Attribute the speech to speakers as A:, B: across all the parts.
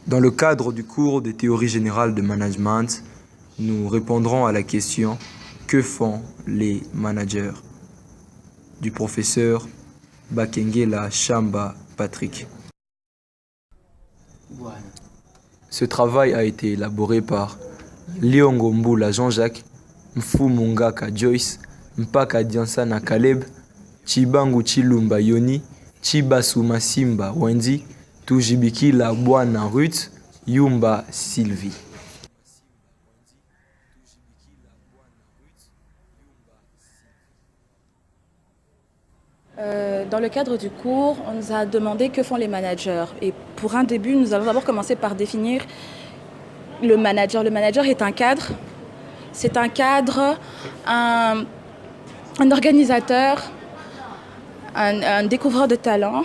A: Dans le cadre du cours de théorie générale de management, nous répondrons à la question que font les managers du professeur Bakengela Chamba Patrick. Ce travail a été élaboré par Liongo Mbula Jean-Jacques, Mfumungaka Joyce, Mpaka Diansana Caleb, Chibangu Chilumba Yoni, Chibasuma Simba Wendy, Tujibikila Bwana Ruth, Yumba Sylvie.
B: Dans le cadre du cours, on nous a demandé que font les managers. Et pour un début, nous allons d'abord commencer par définir le manager. Le manager est un cadre. C'est un cadre, un organisateur, un découvreur de talent,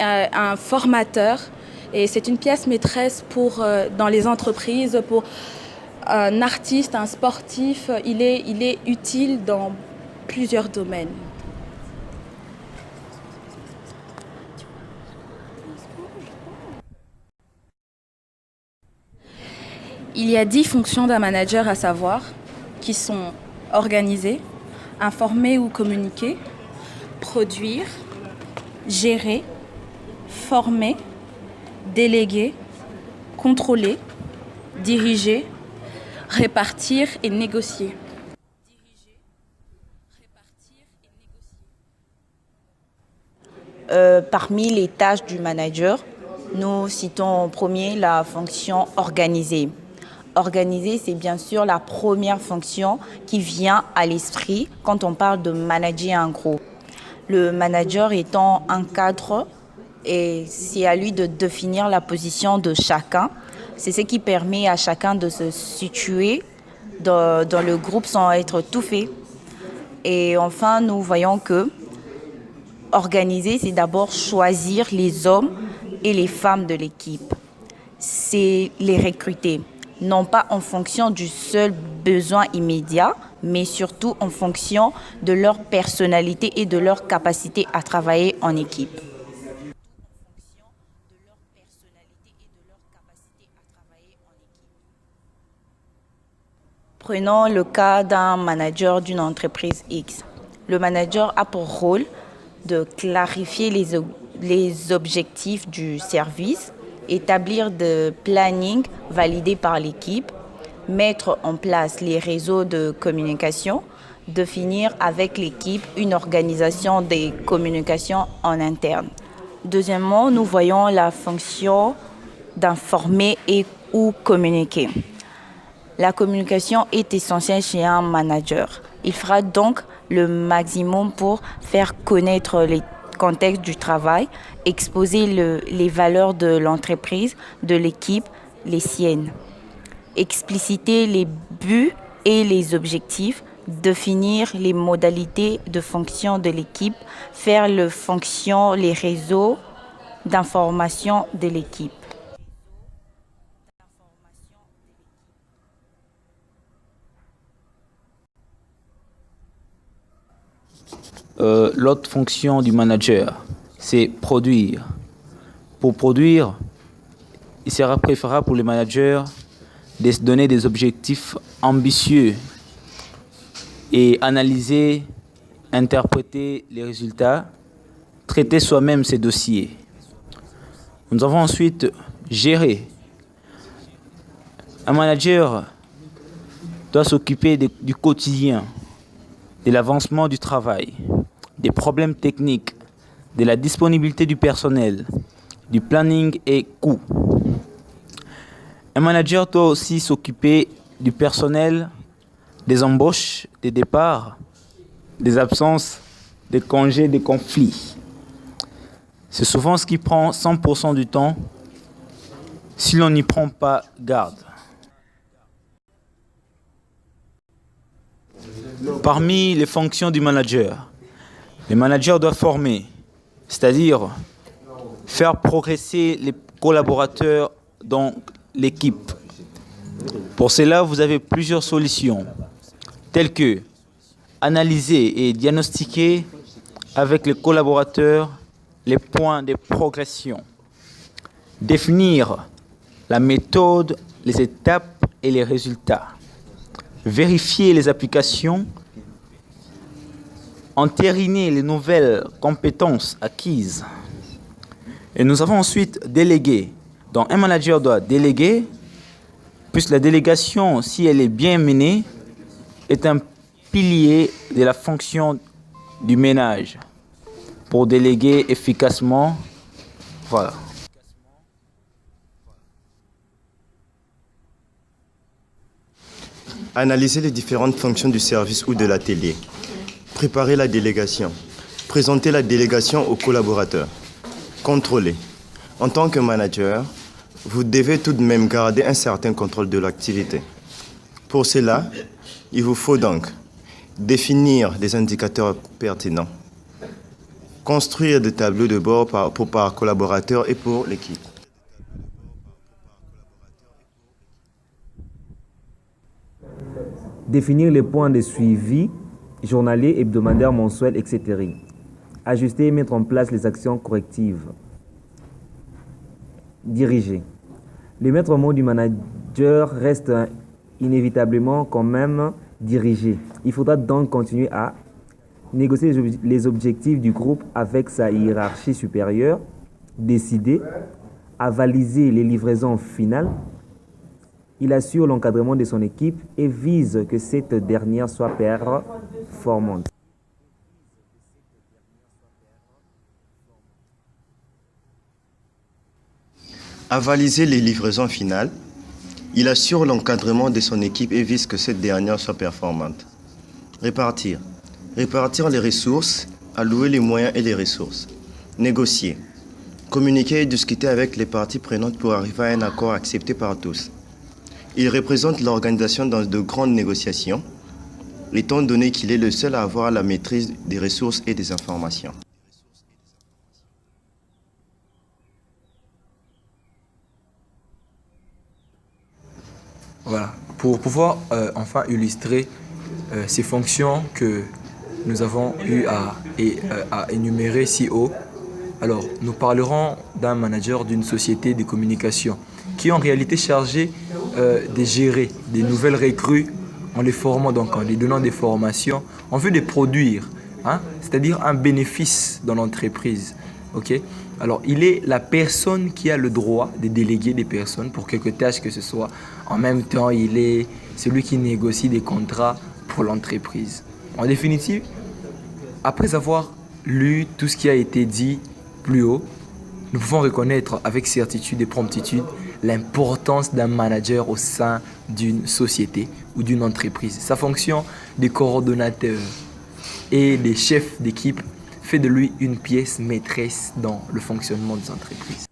B: un formateur. Et c'est une pièce maîtresse dans les entreprises, pour un artiste, un sportif. Il est utile dans plusieurs domaines. Il y a 10 fonctions d'un manager à savoir, qui sont organiser, informer ou communiquer, produire, gérer, former, déléguer, contrôler, diriger, répartir et négocier.
C: Parmi les tâches du manager, nous citons en premier la fonction organiser. Organiser, c'est bien sûr la première fonction qui vient à l'esprit quand on parle de manager un groupe. Le manager étant un cadre, et c'est à lui de définir la position de chacun. C'est ce qui permet à chacun de se situer dans le groupe sans être tout fait. Et enfin, nous voyons que organiser, c'est d'abord choisir les hommes et les femmes de l'équipe. C'est les recruter, non pas en fonction du seul besoin immédiat, mais surtout en fonction de leur personnalité et de leur capacité à travailler en équipe. Prenons le cas d'un manager d'une entreprise X. Le manager a pour rôle de clarifier les objectifs du service, établir des plannings validés par l'équipe, mettre en place les réseaux de communication, définir avec l'équipe une organisation des communications en interne. Deuxièmement, nous voyons la fonction d'informer et ou communiquer. La communication est essentielle chez un manager. Il fera donc le maximum pour faire connaître les contextes du travail, exposer les valeurs de l'entreprise, de l'équipe, les siennes. Expliciter les buts et les objectifs, définir les modalités de fonction de l'équipe, faire les réseaux d'information de l'équipe.
D: L'autre fonction du manager, c'est produire. Pour produire, il sera préférable pour les managers de se donner des objectifs ambitieux et analyser, interpréter les résultats, traiter soi-même ses dossiers. Nous avons ensuite gérer. Un manager doit s'occuper du quotidien, de l'avancement du travail, des problèmes techniques, de la disponibilité du personnel, du planning et coûts. Un manager doit aussi s'occuper du personnel, des embauches, des départs, des absences, des congés, des conflits. C'est souvent ce qui prend 100% du temps si l'on n'y prend pas garde. Parmi les fonctions du manager, le manager doit former, c'est-à-dire faire progresser les collaborateurs dans l'équipe. Pour cela, vous avez plusieurs solutions, telles que analyser et diagnostiquer avec les collaborateurs les points de progression, définir la méthode, les étapes et les résultats. Vérifier les applications, entériner les nouvelles compétences acquises. Et nous avons ensuite délégué. Donc un manager doit déléguer, puisque la délégation, si elle est bien menée, est un pilier de la fonction du ménage. Pour déléguer efficacement, voilà.
E: Analyser les différentes fonctions du service ou de l'atelier. Préparer la délégation. Présenter la délégation aux collaborateurs. Contrôler. En tant que manager, vous devez tout de même garder un certain contrôle de l'activité. Pour cela, il vous faut donc définir des indicateurs pertinents, construire des tableaux de bord par collaborateur et pour l'équipe.
F: Définir les points de suivi journalier, hebdomadaire, mensuel, etc. Ajuster et mettre en place les actions correctives. Diriger. Le maître mot du manager reste inévitablement quand même dirigé. Il faudra donc continuer à négocier les objectifs du groupe avec sa hiérarchie supérieure, décider, avaliser les livraisons finales. Il assure l'encadrement de son équipe et vise que cette dernière soit performante.
E: Avaliser les livraisons finales. Il assure l'encadrement de son équipe et vise que cette dernière soit performante. Répartir. Répartir les ressources, allouer les moyens et les ressources. Négocier. Communiquer et discuter avec les parties prenantes pour arriver à un accord accepté par tous. Il représente l'organisation dans de grandes négociations, étant donné qu'il est le seul à avoir la maîtrise des ressources et des informations.
A: Voilà. Pour pouvoir enfin illustrer ces fonctions que nous avons eu à énumérer si haut, alors nous parlerons d'un manager d'une société de communication qui est en réalité chargé de gérer des nouvelles recrues en les formant, donc en les donnant des formations, en vue de produire, c'est-à-dire un bénéfice dans l'entreprise. Okay? Alors, il est la personne qui a le droit de déléguer des personnes pour quelque tâche que ce soit. En même temps, il est celui qui négocie des contrats pour l'entreprise. En définitive, après avoir lu tout ce qui a été dit plus haut, nous pouvons reconnaître avec certitude et promptitude l'importance d'un manager au sein d'une société ou d'une entreprise. Sa fonction de coordonnateur et de chef d'équipe fait de lui une pièce maîtresse dans le fonctionnement des entreprises.